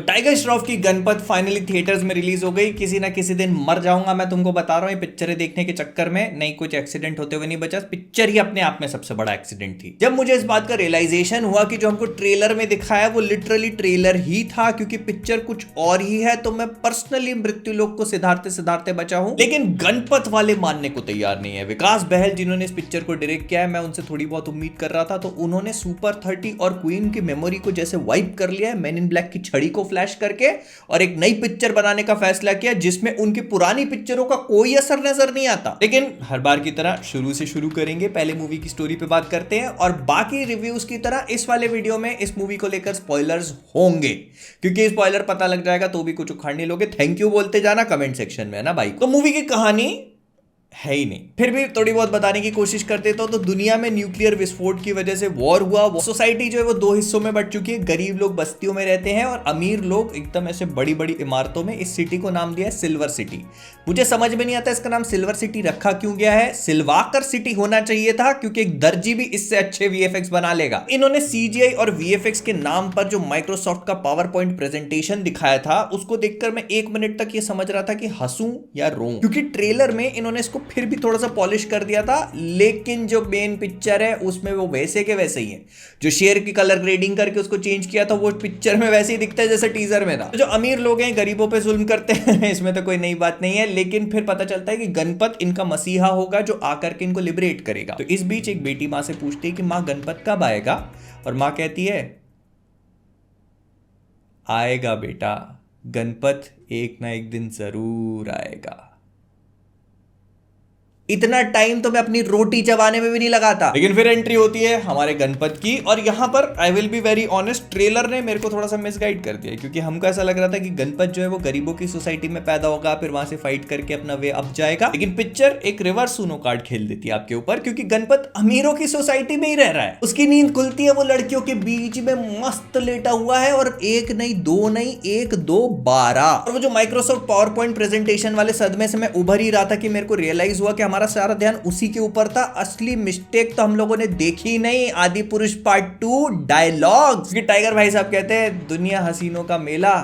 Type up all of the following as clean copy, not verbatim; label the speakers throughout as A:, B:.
A: Tiger Shroff की Ganpat finally theatres में release हो गई। किसी ना किसी दिन मर जाऊंगा मैं, तुमको बता रहा हूं। ये पिक्चरें देखने के चक्कर में नहीं कुछ एक्सीडेंट होते हुए नहीं बचा, पिक्चर ही अपने आप में सबसे बड़ा एक्सीडेंट थी। जब मुझे इस बात का रियलाइजेशन हुआ कि जो हमको ट्रेलर में दिखाया वो लिटरली ट्रेलर ही था, क्योंकि पिक्चर कुछ और ही है, तो मैं पर्सनली मृत्यु लोक को सिधारते सिधारते बचा हूं। लेकिन गणपत वाले मानने को तैयार नहीं है। विकास बहल जिन्होंने इस पिक्चर को डायरेक्ट किया है, मैं उनसे थोड़ी बहुत उम्मीद कर रहा था, तो उन्होंने सुपर 30 और क्वीन की मेमोरी को जैसे वाइप कर लिया है, मैन इन ब्लैक की छड़ी को फ्लैश करके, और एक नई पिक्चर बनाने का फैसला किया जिसमें उनकी पुरानी पिक्चरों का कोई असर नजर नहीं आता। लेकिन हर बार की तरह शुरू से शुरू करेंगे, पहले मूवी की स्टोरी पे बात करते हैं, और बाकी रिव्यूज की तरह इस वाले वीडियो में इस मूवी को लेकर स्पॉयलर्स होंगे, क्योंकि स्पॉयलर पता लग जाएगा तो भी कुछ उखाड़ नहीं लोगे। थैंक यू बोलते जाना कमेंट सेक्शन में, है ना भाई। तो मूवी की कहानी है ही नहीं, फिर भी थोड़ी बहुत बताने की कोशिश करते तो दुनिया में न्यूक्लियर विस्फोट की वजह से वॉर हुआ। सोसाइटी जो है वो दो हिस्सों में बट चुकी है। गरीब लोग बस्तियों में रहते हैं और अमीर लोग एकदम ऐसे बड़ी बड़ी इमारतों में। इस सिटी को नाम दिया है सिल्वर सिटी। मुझे समझ में नहीं आता इसका नाम सिल्वर सिटी रखा क्यों गया है। सिल्वाकर सिटी होना चाहिए था, क्योंकि एक दर्जी भी इससे अच्छे वीएफएक्स बना लेगा। इन्होंने सीजीआई और वीएफएक्स के नाम पर जो माइक्रोसॉफ्ट का पावर पॉइंट प्रेजेंटेशन दिखाया था, उसको देखकर मैं 1 मिनट तक ये समझ रहा था कि हंसूं या रोऊं, क्योंकि ट्रेलर में इन्होंने इसको फिर भी थोड़ा सा पॉलिश कर दिया था। लेकिन जो मेन पिक्चर है उसमें वो वैसे के वैसे ही है। जो शेयर की कलर ग्रेडिंग करके उसको चेंज किया था वो पिक्चर में वैसे ही दिखता है जैसे टीजर में था। तो जो अमीर लोग हैं गरीबों पे जुल्म करते हैं इसमें तो कोई नई बात नहीं है। लेकिन फिर पता चलता है कि गणपत इनका मसीहा होगा जो आकर के इनको लिबरेट करेगा। तो इस बीच एक बेटी मां से पूछती है कि मां गणपत कब आएगा, और मां कहती है आएगा बेटा, गणपत एक ना एक दिन जरूर आएगा। इतना टाइम तो मैं अपनी रोटी चबाने में भी नहीं लगाता। लेकिन फिर एंट्री होती है हमारे गणपत की, और यहां पर I will be very honest, trailer ने मेरे को थोड़ा सा मिसगाइड कर दिया, क्योंकि हमको ऐसा लग रहा था कि गणपत जो है वो गरीबों की सोसाइटी में पैदा होगा, फिर वहां से फाइट करके अपना वे अप जाएगा। लेकिन पिक्चर एक रिवर्स सूनो कार्ड खेल देती है आपके ऊपर, क्योंकि गणपत अमीरों की सोसाइटी में ही रह रहा है। उसकी नींद खुलती है वो लड़कियों के बीच में मस्त लेटा हुआ है, और एक नहीं दो नहीं 1 2 12। और वो जो माइक्रोसॉफ्ट पावर पॉइंट प्रेजेंटेशन वाले सदमे से मैं उभर ही रहा था कि मेरे को रियलाइज हुआ कि हमारा सारा ध्यान उसी के ऊपर था। असली मिस्टेक तो हम लोगों ने देखी नहीं। आदि पुरुष पार्ट 2 डायलॉग्स। टाइगर भाई साहब कहते हैं दुनिया हसीनों का मेला,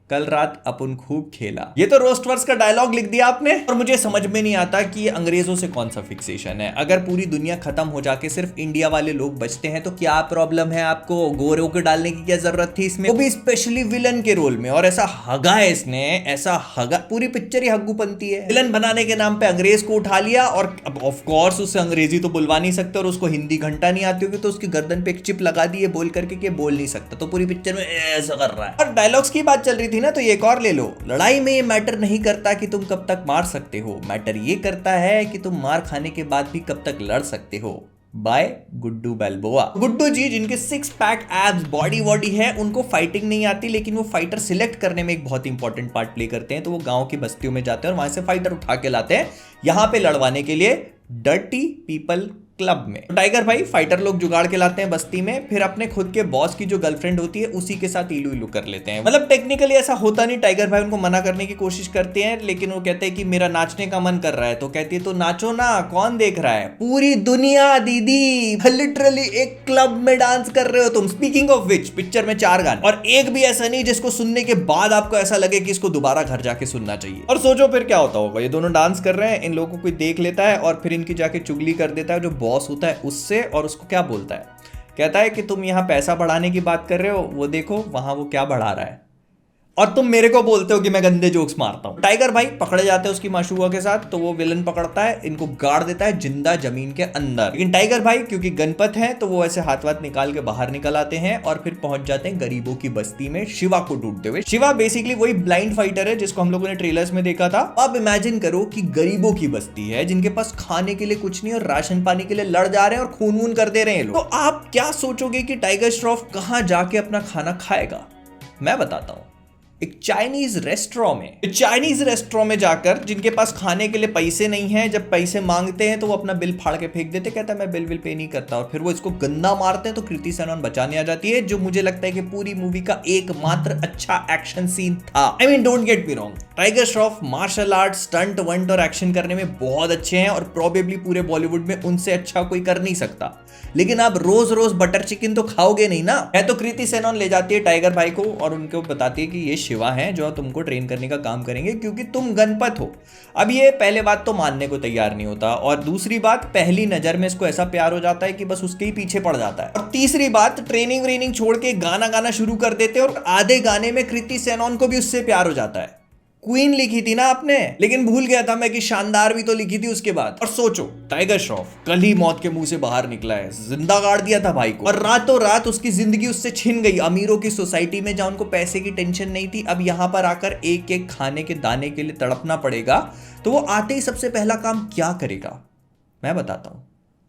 A: कल रात अपन खूब खेला। ये तो रोस्टवर्स का डायलॉग लिख दिया आपने। और मुझे समझ में नहीं आता कि ये अंग्रेजों से कौन सा फिक्सेशन है। अगर पूरी दुनिया खत्म हो जाके सिर्फ इंडिया वाले लोग बचते हैं तो क्या प्रॉब्लम है आपको? गोरों को डालने की क्या जरूरत थी इसमें, वो भी स्पेशली विलन के रोल में। और ऐसा हगा है इसने, ऐसा हगा, पूरी पिक्चर ही हग्गूपंती है। विलन बनाने के नाम पे अंग्रेज को उठा लिया, और अब ऑफ कोर्स उससे अंग्रेजी तो बुलवा नहीं सकते, और उसको हिंदी घंटा नहीं आती होगी, तो उसकी गर्दन पे एक चिप लगा दी है बोल करके कि बोल नहीं सकता, तो पूरी पिक्चर में ऐसा कर रहा है। और डायलॉग्स की बात चल रही थी ना, तो एक और ले लो। लड़ाई में ये मैटर नहीं करता कि तुम कब तक मार सकते हो, मैटर ये करता है कि तुम मार खाने के बाद भी कब तक लड़ सकते हो। बाय गुड्डू बैल्बोआ। गुड्डू जी जिनके 6 पैक एब्स बॉडी है, उनको फाइटिंग नहीं आती, लेकिन वो फाइटर सिलेक्ट करने में एक बहुत इंपॉर्टेंट पार्ट प्ले करते हैं। तो वो गांव की बस्तियों में जाते हैं और वहां से फाइटर उठा के लाते हैं यहां पे लड़वाने के लिए डर्टी पीपल क्लब में। टाइगर भाई फाइटर लोग जुगाड़ के लाते हैं बस्ती में, फिर अपने खुद के बॉस की जो गर्लफ्रेंड होती है उसी के साथ इलू इलू कर लेते हैं। मतलब टेक्निकली ऐसा होता नहीं। टाइगर भाई उनको मना करने की कोशिश करते हैं, लेकिन वो कहते हैं कि मेरा नाचने का मन कर रहा है। तो कहती है तो नाचो ना, कौन देख रहा है? पूरी दुनिया दीदी, लिटरली एक क्लब में डांस कर रहे हो तुम। स्पीकिंग ऑफ विच, पिक्चर में 4 गाने, और एक भी ऐसा नहीं जिसको सुनने के बाद आपको ऐसा लगे कि इसको दोबारा घर जाके सुनना चाहिए। और सोचो फिर क्या होता होगा, ये दोनों डांस कर रहे हैं, इन लोगों को कोई देख लेता है और फिर इनकी जाके चुगली कर देता है जो बॉस होता है उससे, और उसको क्या बोलता है, कहता है कि तुम यहां पैसा बढ़ाने की बात कर रहे हो, वो देखो वहां वो क्या बढ़ा रहा है, और तुम मेरे को बोलते हो कि मैं गंदे जोक्स मारता हूं। टाइगर भाई पकड़े जाते हैं उसकी माशूका के साथ, तो वो विलन पकड़ता है, इनको गाड़ देता है जिंदा जमीन के अंदर। लेकिन टाइगर भाई क्योंकि गणपत है तो वो ऐसे हाथ वाथ निकाल के बाहर निकल आते हैं, और फिर पहुंच जाते हैं गरीबों की बस्ती में शिवा को ढूंढते हुए। शिवा बेसिकली वही ब्लाइंड फाइटर है जिसको हम लोगों ने ट्रेलर्स में देखा था। अब इमेजिन करो कि गरीबों की बस्ती है जिनके पास खाने के लिए कुछ नहीं और राशन पानी के लिए लड़ जा रहे हैं और खून वून कर दे रहे हैं लोग। तो आप क्या सोचोगे कि टाइगर श्रॉफ कहां जाके अपना खाना खाएगा? मैं बताता हूं, एक चाइनीज रेस्टोरेंट में जाकर, जिनके पास खाने के लिए पैसे नहीं है, जब पैसे मांगते हैं तो वो अपना बिल फाड़ के फेंक देते, कहता है मैं बिल पे नहीं करता, और फिर वो इसको गंदा मारते हैं तो कृति सेनन बचाने आ जाती है, जो मुझे लगता है कि पूरी मूवी का एकमात्र अच्छा एक्शन सीन था। I mean don't get me wrong, Tiger Shroff martial art, stunt want और एक्शन करने में बहुत अच्छे हैं और प्रोबेबली पूरे बॉलीवुड में उनसे अच्छा कोई कर नहीं सकता, लेकिन आप रोज रोज बटर चिकन तो खाओगे नहीं ना। है तो कृति सेनन ले जाती है टाइगर भाई को और उनको बताती है कि ये शिवा हैं जो तुमको ट्रेन करने का काम करेंगे क्योंकि तुम गणपत हो। अब ये पहले बात तो मानने को तैयार नहीं होता, और दूसरी बात पहली नजर में इसको ऐसा प्यार हो जाता है कि बस उसके ही पीछे पड़ जाता है, और तीसरी बात ट्रेनिंग छोड़ के गाना गाना शुरू कर देते हैं और आधे गाने में कृति सेनन को भी उससे प्यार हो जाता है। क्वीन लिखी थी ना आपने, लेकिन भूल गया था मैं कि शानदार भी तो लिखी थी उसके बाद। और सोचो टाइगर श्रॉफ कल ही मौत के मुंह से बाहर निकला है, जिंदा गाड़ दिया था भाई को, और रातों रात उसकी जिंदगी उससे छिन गई अमीरों की सोसाइटी में जहां उनको पैसे की टेंशन नहीं थी। अब यहां पर आकर एक एक खाने के दाने के लिए तड़पना पड़ेगा, तो वो आते ही सबसे पहला काम क्या करेगा मैं बताता हूं,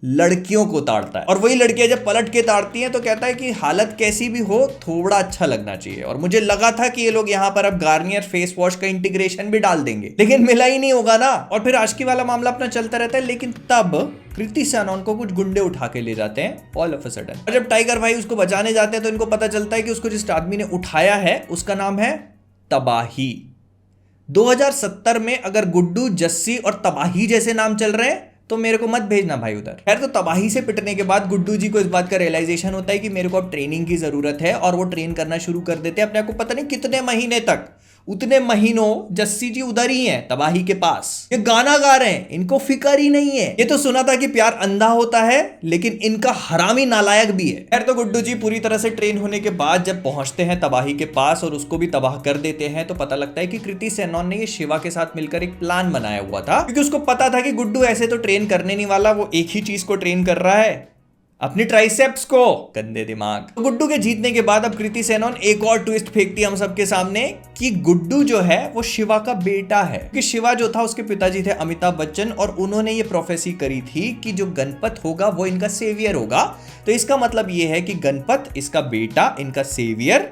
A: लड़कियों को ताड़ता है। और वही लड़कियां जब पलट के ताड़ती हैं तो कहता है कि हालत कैसी भी हो थोड़ा अच्छा लगना चाहिए। और मुझे लगा था कि ये लोग यहां पर अब गार्नियर फेस वॉश का इंटीग्रेशन भी डाल देंगे, लेकिन मिला ही नहीं होगा ना। और फिर आशिकी वाला मामला अपना चलता रहता है, लेकिन तब कृति सेनन को कुछ गुंडे उठा के ले जाते हैं ऑल ऑफ अ सडन। और जब टाइगर भाई उसको बचाने जाते हैं तो इनको पता चलता है कि उसको जिस आदमी ने उठाया है उसका नाम है तबाही। 2070 में अगर गुड्डू, जस्सी और तबाही जैसे नाम चल रहे हैं तो मेरे को मत भेजना भाई उधर। खैर, तो तबाही से पिटने के बाद गुड्डू जी को इस बात का रियलाइजेशन होता है कि मेरे को अब ट्रेनिंग की जरूरत है, और वो ट्रेन करना शुरू कर देते हैं अपने आप को पता नहीं कितने महीने तक। उतने महीनों जस्सी जी उधर ही हैं तबाही के पास, ये गाना गा रहे हैं, इनको फिक्र ही नहीं है। ये तो सुना था कि प्यार अंधा होता है, लेकिन इनका हरामी नालायक भी है। खैर, तो गुड्डू जी पूरी तरह से ट्रेन होने के बाद जब पहुंचते हैं तबाही के पास और उसको भी तबाह कर देते हैं, तो पता लगता है कि कृति सेनन ने ये शिवा के साथ मिलकर एक प्लान बनाया हुआ था, क्योंकि उसको पता था कि गुड्डू ऐसे तो ट्रेन करने नहीं वाला, वो एक ही चीज को ट्रेन कर रहा है, अपनी ट्राइसेप्स को। गंदे दिमाग। तो गुड्डू के जीतने के बाद अब कृति सेनन एक और ट्विस्ट फेंकती है हम सबके सामने कि गुड्डू जो है वो शिवा का बेटा है, क्योंकि शिवा जो था उसके पिताजी थे अमिताभ बच्चन, और उन्होंने ये प्रोफेसी करी थी कि जो गणपत होगा वो इनका सेवियर होगा। तो इसका मतलब ये है कि गणपत इसका बेटा, इनका सेवियर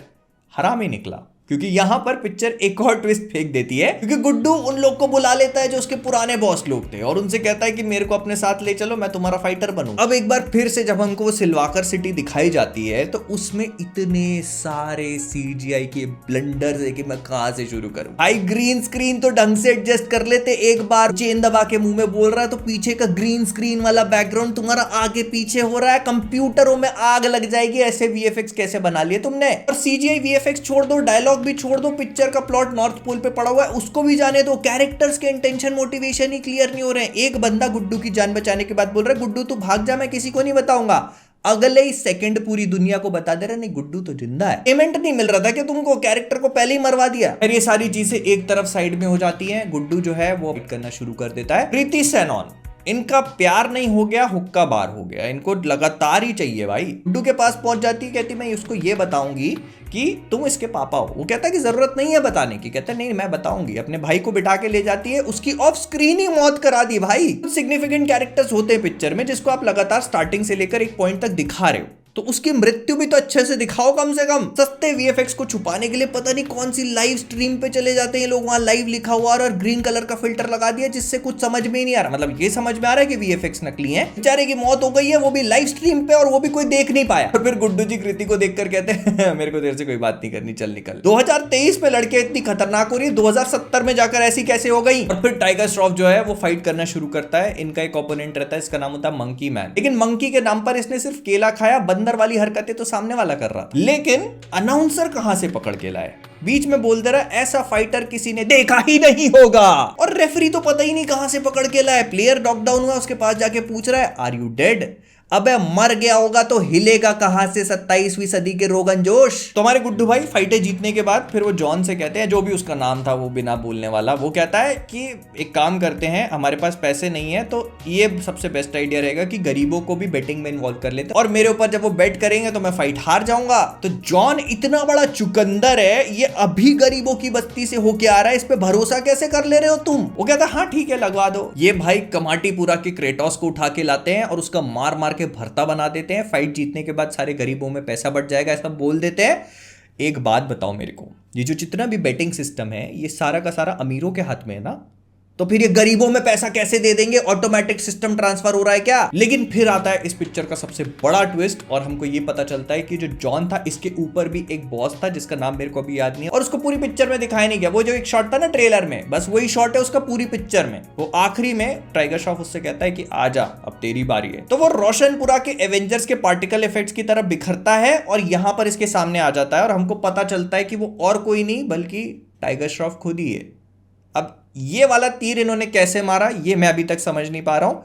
A: हरामी निकला। क्योंकि यहां पर पिक्चर एक और ट्विस्ट फेंक देती है, क्योंकि गुड्डू उन लोग को बुला लेता है जो उसके पुराने बॉस लोग थे, और उनसे कहता है कि मेरे को अपने साथ ले चलो, मैं तुम्हारा फाइटर बनूंगा। अब एक बार फिर से जब हमको वो सिलवाकर सिटी दिखाई जाती है तो उसमें इतने सारे सीजीआई के ब्लंडर्स है कि मैं कहां से शुरू करूं। भाई ग्रीन स्क्रीन तो ढंग से एडजस्ट कर लेते, एक बार चेन दबा के मुंह में बोल रहा है तो पीछे का ग्रीन स्क्रीन वाला बैकग्राउंड तुम्हारा आगे पीछे हो रहा है, कंप्यूटरों में आग लग जाएगी, ऐसे वीएफएक्स कैसे बना लिए तुमने। और सीजीआई वीएफएक्स छोड़ दो, डायलॉग भी छोड़ दो, पिक्चर का प्लॉट नॉर्थ पोल पे पड़ा हुआ है उसको भी जाने दो, कैरेक्टर्स के इंटेंशन मोटिवेशन ही क्लियर नहीं हो रहे हैं। एक बंदा गुड्डू की जान बचाने के बाद बोल रहा है गुड्डू तू भाग जा, मैं किसी को नहीं बताऊंगा, अगले ही सेकंड पूरी दुनिया को बता दे रहा नहीं गुड्डू तो जिंदा है। पेमेंट नहीं मिल रहा था कि तुमको, कैरेक्टर को पहले ही मरवा दिया। फिर ये सारी चीजें एक तरफ साइड में हो जाती हैं, गुड्डू जो है वो करना शुरू कर देता है। कृति सेनन, इनका प्यार नहीं हो गया, हुक्का बार हो गया, इनको लगातार ही चाहिए भाई। गुड्डू के पास पहुंच जाती है, कहती मैं उसको ये बताऊंगी कि तुम इसके पापा हो। वो कहता है कि जरूरत नहीं है बताने की, कहता है नहीं मैं बताऊंगी। अपने भाई को बिठा के ले जाती है, उसकी ऑफ स्क्रीन ही मौत करा दी भाई। कुछ सिग्निफिकेंट कैरेक्टर्स होते हैं पिक्चर में जिसको आप लगातार स्टार्टिंग से लेकर एक पॉइंट तक दिखा रहे हो, तो उसकी मृत्यु भी तो अच्छे से दिखाओ कम से कम। सस्ते वीएफएक्स को छुपाने के लिए पता नहीं कौन सी लाइव स्ट्रीम पे चले जाते हैं लोग, वहां लाइव लिखा हुआ और ग्रीन कलर का फिल्टर लगा दिया जिससे कुछ समझ में ही नहीं आ रहा। मतलब ये समझ में आ रहा है कि वीएफएक्स नकली हैं, बेचारे की मौत हो गई है वो भी लाइव स्ट्रीम पे, और वो भी कोई देख नहीं पाया। और फिर गुड्डू जी कृति को देखकर कहते हैं मेरे को देर से कोई बात नहीं करनी, चल निकल। 2023 में लड़के इतनी खतरनाक हो रही है, 2070 में जाकर ऐसी कैसे हो गई। और फिर टाइगर श्रॉफ जो है वो फाइट करना शुरू करता है। इनका एक ओपोनेंट रहता है, इसका नाम होता है मंकी मैन, लेकिन मंकी के नाम पर इसने सिर्फ केला खाया, बंदर वाली हरकतें तो सामने वाला कर रहा था। लेकिन अनाउंसर कहां से पकड़ के लाए, बीच में बोल दे रहा ऐसा फाइटर किसी ने देखा ही नहीं होगा, और रेफरी तो पता ही नहीं कहां से पकड़ के लाए। प्लेयर नॉकडाउन हुआ, उसके पास जाके पूछ रहा है आर यू डेड। अबे मर गया होगा तो हिलेगा कहां से 27वीं सदी के रोगन जोश। तो हमारे गुड्डू भाई फाइटें जीतने के बाद फिर वो जॉन से कहते हैं, जो भी उसका नाम था वो बिना बोलने वाला, वो कहता है कि एक काम करते हैं, हमारे पास पैसे नहीं है तो ये सबसे बेस्ट आइडिया रहेगा कि गरीबों को भी बेटिंग में इन्वॉल्व कर लेते हैं, और मेरे ऊपर जब वो बेट करेंगे तो मैं फाइट हार जाऊंगा। तो जॉन इतना बड़ा चुकंदर है, ये अभी गरीबों की बस्ती से होके आ रहा है, इस पे भरोसा कैसे कर ले रहे हो तुम। वो कहता है हाँ ठीक है लगवा दो। ये भाई कमाटीपुरा के क्रेटोस को उठा के लाते हैं और उसका मार मार के भरता बना देते हैं। फाइट जीतने के बाद सारे गरीबों में पैसा बढ़ जाएगा ऐसा बोल देते हैं। एक बात बताओ मेरे को, ये जो जितना भी बेटिंग सिस्टम है ये सारा का सारा अमीरों के हाथ में है ना, तो फिर ये गरीबों में पैसा कैसे दे देंगे? ऑटोमेटिक सिस्टम ट्रांसफर हो रहा है क्या? लेकिन फिर आता है इस पिक्चर का सबसे बड़ा ट्विस्ट और हमको ये पता चलता है कि जो जॉन था इसके ऊपर भी एक बॉस था जिसका नाम मेरे को अभी याद नहीं है और उसको पूरी पिक्चर में दिखाया नहीं गया। वो जो एक शॉट था ना ट्रेलर में, बस वही शॉट है उसका पूरी पिक्चर में। वो आखिरी में टाइगर श्रॉफ उससे कहता है कि आजा अब तेरी बारी है, तो वो रोशनपुरा के एवेंजर्स के पार्टिकल इफेक्ट्स की तरफ बिखरता है और यहां पर इसके सामने आ जाता है और हमको पता चलता है कि वो और कोई नहीं बल्कि टाइगर श्रॉफ खुद ही है। अब ये वाला तीर इन्होंने कैसे मारा ये मैं अभी तक समझ नहीं पा रहा हूं।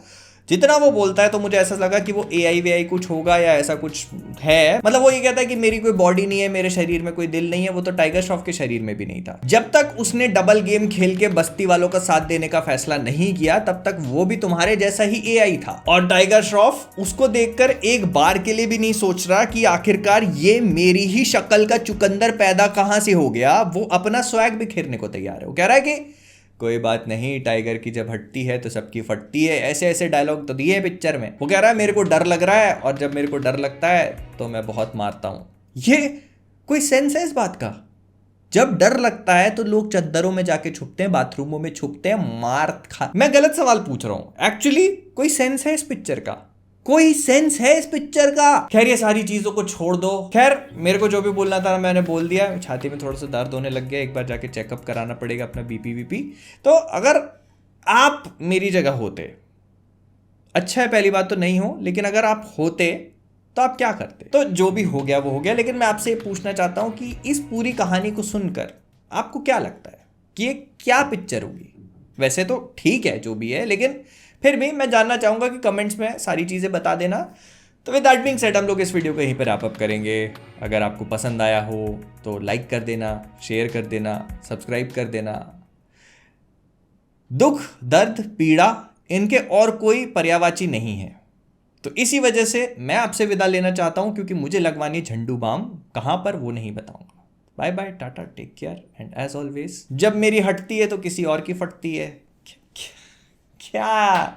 A: जितना वो बोलता है तो मुझे ऐसा लगा कि वो एआई वीआई कुछ होगा या ऐसा कुछ है। मतलब वो ये कहता है कि मेरी कोई बॉडी नहीं है, मेरे शरीर में कोई दिल नहीं है। वो तो टाइगर श्रॉफ के शरीर में भी नहीं था। जब तक उसने डबल गेम खेल के बस्ती वालों का साथ देने का फैसला नहीं किया तब तक वो भी तुम्हारे जैसा ही एआई था। और टाइगर श्रॉफ उसको देखकर एक बार के लिए भी नहीं सोच रहा कि आखिरकार ये मेरी ही शक्ल का चुकंदर पैदा कहां से हो गया। वो अपना स्वैग बिखेरने को तैयार है। वो कह रहा है कि कोई बात नहीं, टाइगर की जब हटती है तो सबकी फटती है। ऐसे ऐसे डायलॉग तो दिए हैं पिक्चर में। वो कह रहा है मेरे को डर लग रहा है और जब मेरे को डर लगता है तो मैं बहुत मारता हूं। ये कोई सेंस है इस बात का? जब डर लगता है तो लोग चद्दरों में जाके छुपते हैं, बाथरूमों में छुपते हैं, मार खा। मैं गलत सवाल पूछ रहा हूं। एक्चुअली कोई सेंस है इस पिक्चर का? कोई सेंस है इस पिक्चर का? खैर ये सारी चीजों को छोड़ दो। खैर मेरे को जो भी बोलना था मैंने बोल दिया। छाती में थोड़ा सा दर्द होने लग गया, एक बार जाके चेकअप कराना पड़ेगा अपना बीपी वीपी। तो अगर आप मेरी जगह होते, अच्छा है पहली बात तो नहीं हो, लेकिन अगर आप होते तो आप क्या करते? तो जो भी हो गया वो हो गया। लेकिन मैं आपसे ये पूछना चाहता हूं कि इस पूरी कहानी को सुनकर आपको क्या लगता है कि ये क्या पिक्चर होगी? वैसे तो ठीक है जो भी है, लेकिन फिर भी मैं जानना चाहूंगा कि कमेंट्स में सारी चीज़ें बता देना। तो विद दैट बीइंग सेड हम लोग इस वीडियो को यहीं पर रैप अप करेंगे। अगर आपको पसंद आया हो तो लाइक कर देना, शेयर कर देना, सब्सक्राइब कर देना। दुख, दर्द, पीड़ा इनके और कोई पर्यायवाची नहीं है। तो इसी वजह से मैं आपसे विदा लेना चाहता हूं क्योंकि मुझे लगवानी झंडू बाम कहां पर वो नहीं बताऊंगा। Bye bye, tata, take care and as always जब मेरी हटती है तो किसी और की फटती है। क्या